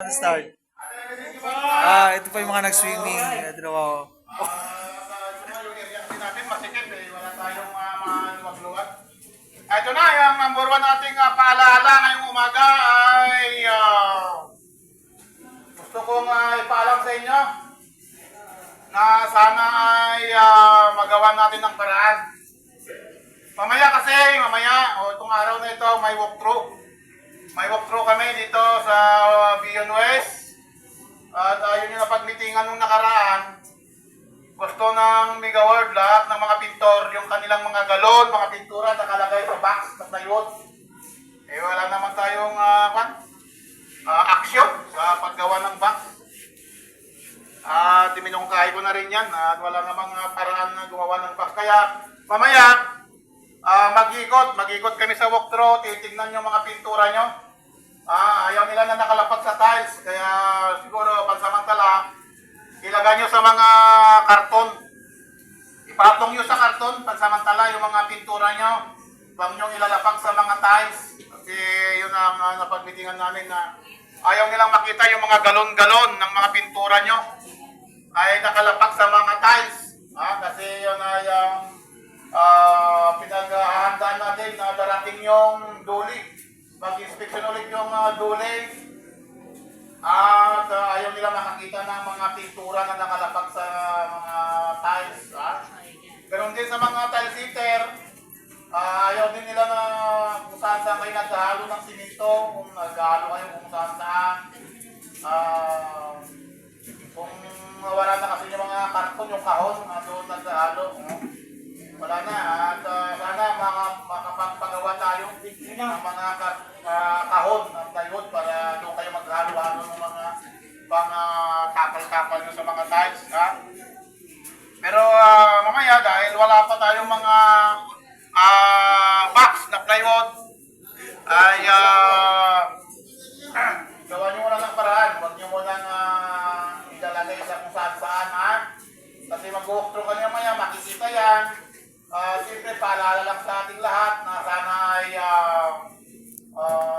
Start. Ito pa yung mga nag-swimming. Ito na ako. natin masikip wala tayong mga luwag-luwag. Ito na, yung number one nating paalaala ngayong umaga ay gusto kong ipaalam sa inyo na sana ay magawa natin ng paraan. Mamaya, itong araw na ito, may walkthrough. May walkthrough kami dito sa Bion West. At yun yung napagmitingan nung nakaraan. Gusto ng Mega World lahat ng mga pintor, yung kanilang mga galon, mga pintura nakalagay sa box na plywood. Wala naman tayong action sa paggawa ng box. Tinungkahi ko na rin yan at wala namang paraan na gumawa ng box. Kaya mamaya, mag-ikot kami sa walkthrough, titignan yung mga pintura nyo. Ayaw nila na nakalapat sa tiles, kaya siguro pansamantala, ilagay nyo sa mga karton. Ipatong nyo sa karton, pansamantala yung mga pintura nyo. Huwag nyo ilalapak sa mga tiles. Kasi yun ang napagmitingan namin na ayaw nilang makita yung mga galon-galon ng mga pintura nyo ay nakalapak sa mga tiles. Kasi yun ay pinaghahandaan natin na darating yung duli. Mag-inspection ulit yung duli. At ayaw nila makakita ng mga pintura na nakalapak sa mga tiles. Ganon din sa mga tile sitter. Ayaw din nila na kung saan kayo naghahalo ng simento, kung naghahalo kayo kung saan. Kung wala na kasi yung mga karton, yung kahon, doon naghahalo. Wala na. At sana makapagpagawa tayo ng mga kahon ng plywood para doon kayo maghalo-halo ng mga pang-tapal-tapal nyo sa mga tiles. Pero mamaya dahil wala pa tayong mga box na plywood ay gawa nyo muna ng paraan. Huwag nyo muna ilalagay sa kung saan-saan. Kasi mag-walkthrough ka niya maya, makikita yan. Siyempre, paalala lang sa ating lahat na sana ay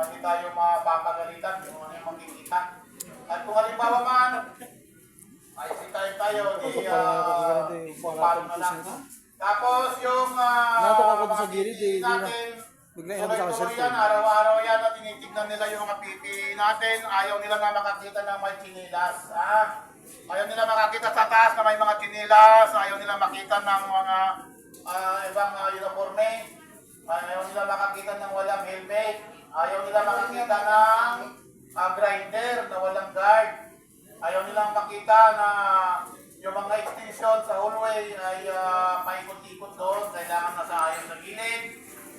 hindi tayo mapapagalitan kung ano yung makikita. At kung halimbawa man, ay sitayin tayo, palo na lang. Tapos yung mga pipi natin, tuloy-tuloy yan, araw-araw yan na tinitignan nila yung mga pipi natin. Ayaw nila na makakita na may chinilas. Ayaw nila makakita sa taas na may mga chinilas. Ayaw nila makita ng mga ibang uniforme. Ayaw nila makakita ng walang helmet. Ayaw nila makakita ng grinder na walang guard. Ayaw nila makita na yung mga extension sa hallway ay paikot-ikot doon. Kailangan nasa ayaw sa gilid.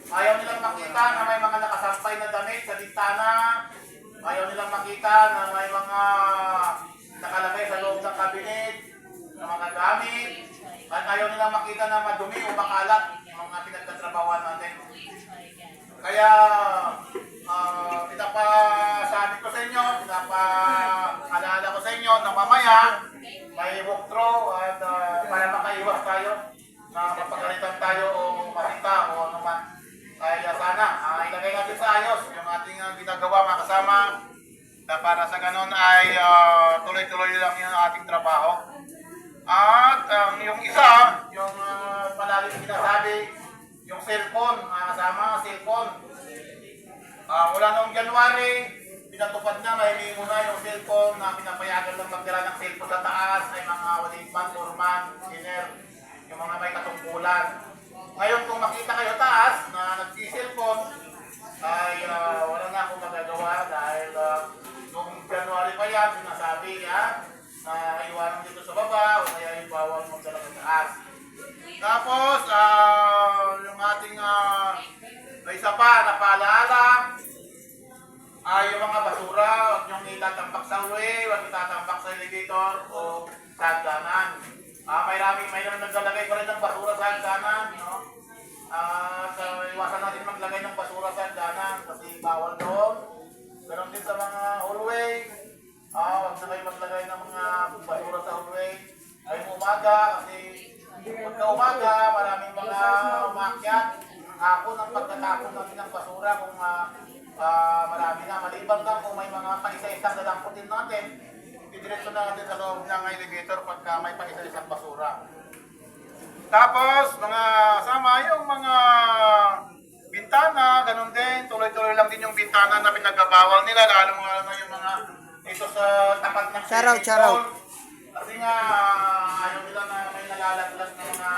Ayaw nilang makita na may mga nakasampay na damit sa bintana. Ayaw nilang makita na may mga nakalagay sa loob ng kabinet na mga gamit. At ayaw nilang makita na madumi o makalat yung mga pinagtatrabawan natin. Kaya, pinapasabi ko sa inyo, pinapaalala ko sa inyo na mamaya may walkthrough at para makaiwas tayo na mapagalitan tayo o makita o ano man. Kaya sana, ilagay natin sa ayos yung ating ginagawa mga kasama na para sa ganun ay tuloy-tuloy lang yung ating trabaho. At yung isa, yung palagi sinasabi, yung cellphone, mga kasama, cellphone. Mula noong January, pinatupad na, may muna yung cellphone na pinapayagan lang magdala ng cellphone sa taas ay mga walingman, foreman, engineer, yung mga may katungkulan. Ngayon kung makita kayo taas na nag-cellphone, ay wala na akong magagawa dahil noong January pa yan, sinasabi na iwanan dito sa baba o kaya yung bawal magdala sa taas. Tapos, yung ating isa pa na paalaala ay yung mga basura, huwag niyong itatambak sa hallway, huwag itatambak sa elevator o sa hagdanan. May naglalagay pa rin ng basura sa hagdanan. Iwasan natin maglagay ng basura sa hagdanan kasi bawal doon. Ganon din sa mga hallway. Huwag na kayo maglagay ng mga basura sa hallway. Ngayong umaga kasi pagka umaga, maraming mga umakyat. Hapon ang pagkatapon natin ng basura kung marami na. Maliban lang kung may mga isa-isang dalamputin natin. Didiretso na natin sa loob ng elevator pagka may pa-isa-isang basura. Tapos, mga sama, yung mga bintana, ganun din. Tuloy-tuloy lang din yung bintana na pinagbabawal nila, lalo na yung mga ito sa tapat ng swimming pool. Kasi nga, ayaw nila na may nalalaglag na mga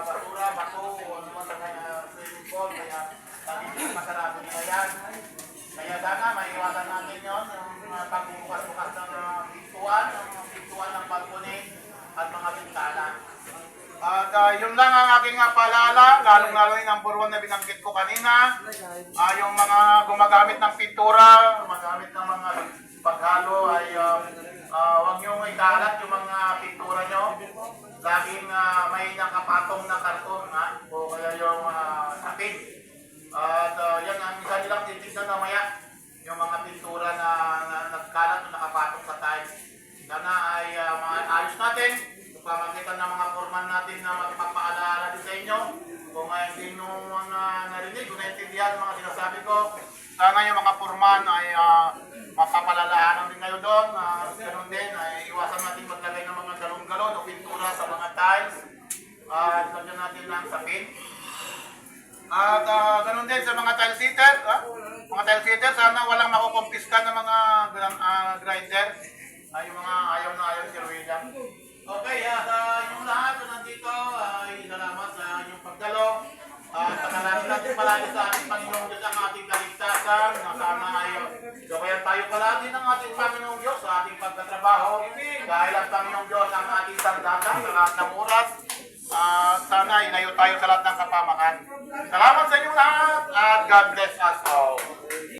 basura, bato, o ano man sa mga swimming pool. Kaya, lagi masarado nila yan. Kaya sana, maiwasan natin yun, yung pagbukas-bukas ng pintuan ng balcony at mga bintana. At yun lang ang aking paalala, lalong-lalo yung number 1 na binanggit ko kanina. Yung mga gumagamit ng pintura, gumagamit ng mga paghalo ay huwag nyo ikalat yung mga pintura nyo. Laging may nakapatong na karton o kaya yung sapin. At yan ang isa nilang titignan na maya, yung mga pintura na nagkalat o nakapatong sa tiles. Sana ay ayos natin. Pamagitan ng mga foreman natin na magpapaalala din sa inyo kung hindi nyo narinig, kung naintindihan ang mga sinasabi ko. Sana yung mga foreman ay mapapalalahanan din kayo doon. Ganun din, ay iwasan natin maglagay ng mga galon-galon o pintura sa mga tiles. At lagyan natin ng sapin. At ganun din sa mga tile seater. Mga tile seater, sana walang makukumpiska ng mga grinder. Yung mga ayaw na ayaw si William. Okay, sa inyong lahat na nandito ay salamat sa inyong pagdalo. Panalangin natin palagi sa ating Panginoong Diyos ang ating kaligtasan. Na sana ay gabayan tayo palagi ng ating Panginoong Diyos sa ating pagtatrabaho. Dahil ang Panginoong Diyos ang ating sandakan sa lahat ng oras. Sana ilayo tayo sa lahat ng kapamakan. Salamat sa inyong lahat at God bless us all.